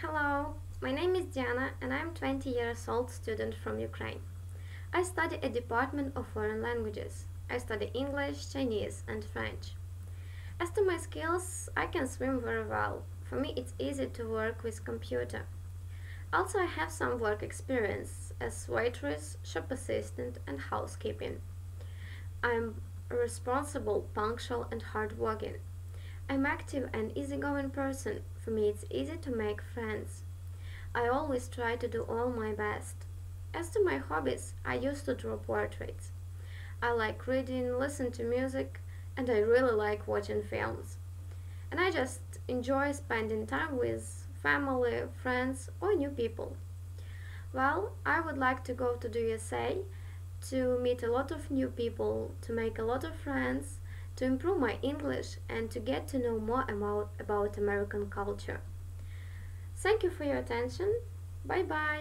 Hello, my name is Diana and I'm 20 years old student from Ukraine. I study a department of foreign languages. I study English, Chinese and French. As to my skills, I can swim very well. For me it's easy to work with computer. Also I have some work experience as waitress, shop assistant and housekeeping. I'm responsible, punctual and hardworking. I'm active and easygoing person. For me it's easy to make friends. I always try to do all my best. As to my hobbies, I used to draw portraits. I like reading, listen to music, and I really like watching films. And I just enjoy spending time with family, friends, or new people. Well, I would like to go to the USA to meet a lot of new people, to make a lot of friends, to improve my English, and to get to know more about American culture. Thank you for your attention. Bye bye.